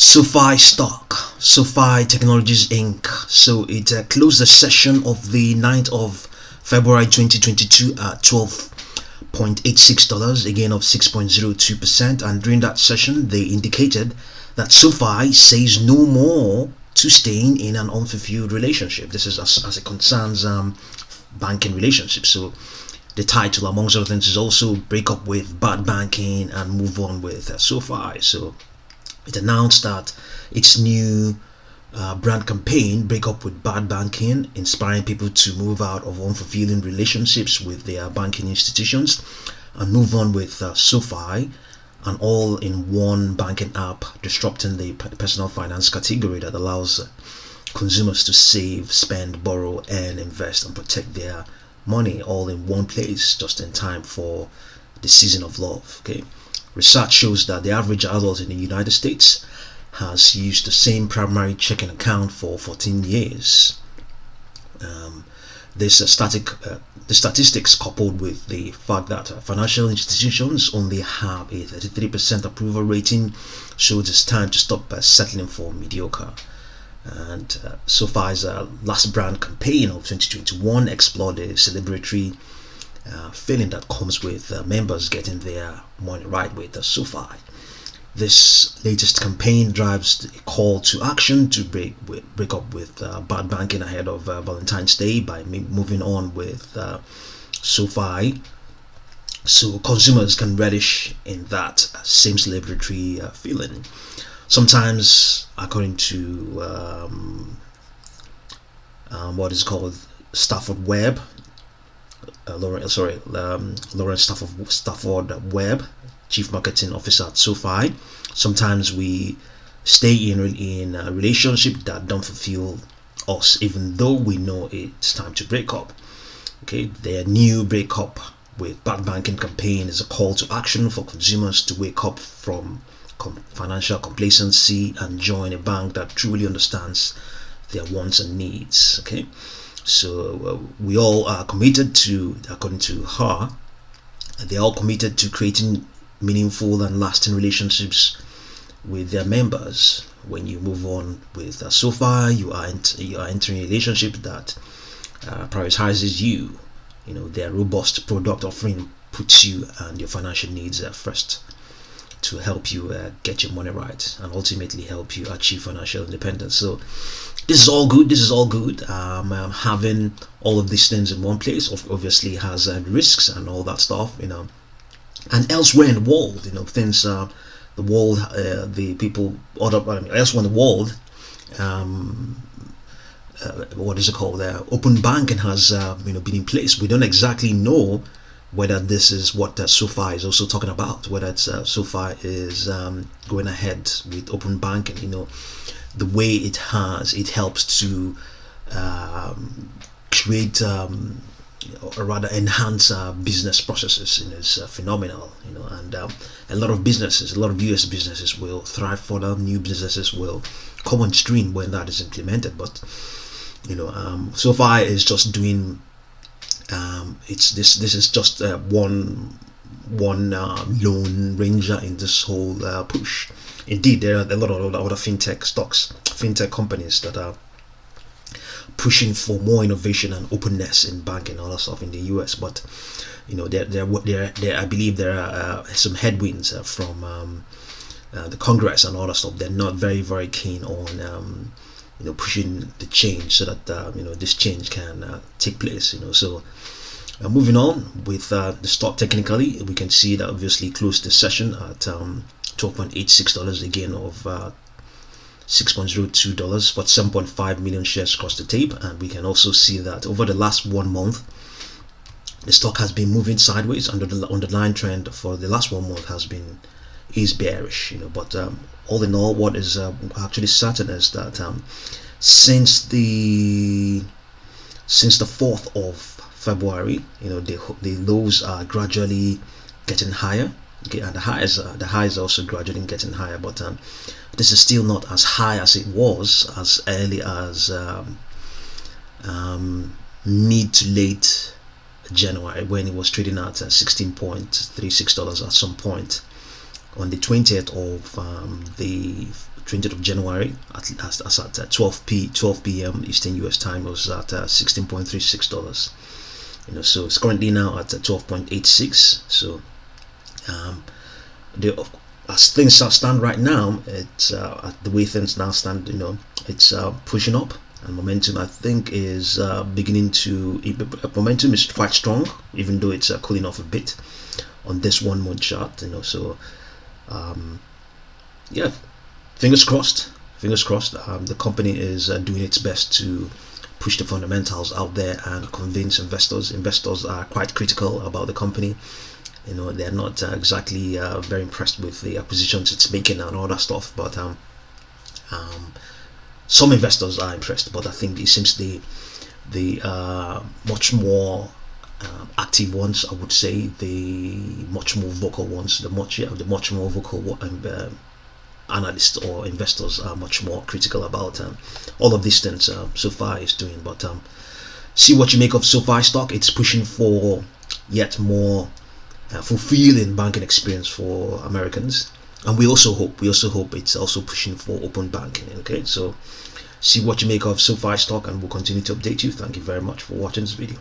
SoFi stock, SoFi Technologies Inc. So it closed the session of the 9th of February 2022 at $12.86, a gain of 6.02%. And during that session, they indicated that SoFi says no more to staying in an unfulfilled relationship. This is as it concerns banking relationships. So the title, amongst other things, is also break up with bad banking and move on with SoFi. So it announced that its new brand campaign, break up with bad banking, inspiring people to move out of unfulfilling relationships with their banking institutions and move on with SoFi, an all-in-one banking app disrupting the personal finance category that allows consumers to save, spend, borrow, and invest and protect their money all in one place, just in time for the season of love. Okay. Research shows that the average adult in the United States has used the same primary checking account for 14 years. The statistics, coupled with the fact that financial institutions only have a 33% approval rating, shows it's time to stop settling for mediocre. And SoFi's last brand campaign of 2021 explored the celebratory feeling that comes with members getting their money right with SoFi. This latest campaign drives a call to action to break up with bad banking ahead of Valentine's Day by moving on with SoFi, so consumers can relish in that same celebratory feeling. Sometimes, according to what is called Stafford Webb, Lawrence Stafford Webb, Chief Marketing Officer at SoFi, sometimes we stay in a relationship that don't fulfill us, even though we know it's time to break up. Okay, their new break up with bad banking campaign is a call to action for consumers to wake up from financial complacency and join a bank that truly understands their wants and needs. Okay, so we all are committed to, according to her, they're all committed to creating meaningful and lasting relationships with their members. When you move on with SoFi, you are entering a relationship that prioritizes you. You know, their robust product offering puts you and your financial needs first to help you get your money right and ultimately help you achieve financial independence. So this is all good. Having all of these things in one place obviously has risks and all that stuff, you know. And elsewhere in the world, you know, things, the world, the people, elsewhere in the world, what is it called? Open banking has, been in place. We don't exactly know whether this is what SoFi is also talking about. Whether it's SoFi is going ahead with open banking. You know, the way it helps to create. Or rather enhance business processes. You know, it's phenomenal, you know, and a lot of US businesses will thrive further. New businesses will come on stream when that is implemented. But you know, SoFi is just doing this is just one lone ranger in this whole push. Indeed, there are a lot of other fintech companies that are pushing for more innovation and openness in banking and all that stuff in the US, but you know, there I believe there are some headwinds from the Congress and all that stuff. They're not very keen on pushing the change so that this change can take place. You know, so moving on with the stock, technically we can see that obviously closed the session at $12.86, again of $6.02 for 7.5 million shares across the tape. And we can also see that over the last 1 month the stock has been moving sideways, under the underlying trend for the last 1 month is bearish, you know. But all in all, what is actually certain is that since the 4th of February, you know, the lows are gradually getting higher. Okay, and the highs are also gradually getting higher, but this is still not as high as it was as early as mid to late January, when it was trading at $16.36 at some point on the 20th of the 20th of January as at 12 p.m. Eastern US time, was at $16.36. So it's currently now at 12.86. So as things stand right now, it's the way things now stand, it's pushing up, and momentum, I think, is beginning to momentum is quite strong, even though it's cooling off a bit on this 1 month chart. So yeah, fingers crossed. The company is doing its best to push the fundamentals out there and convince investors. Investors are quite critical about the company. They're not exactly very impressed with the acquisitions it's making and all that stuff, but some investors are impressed. But I think it seems the much more active ones, I would say, the much more vocal ones, the much more vocal analysts or investors are much more critical about all of these things SoFi is doing. But see what you make of SoFi stock. It's pushing for yet more fulfilling banking experience for Americans, and we also hope it's also pushing for open banking. Okay, so see what you make of SoFi stock, and we'll continue to update you. Thank you very much for watching this video.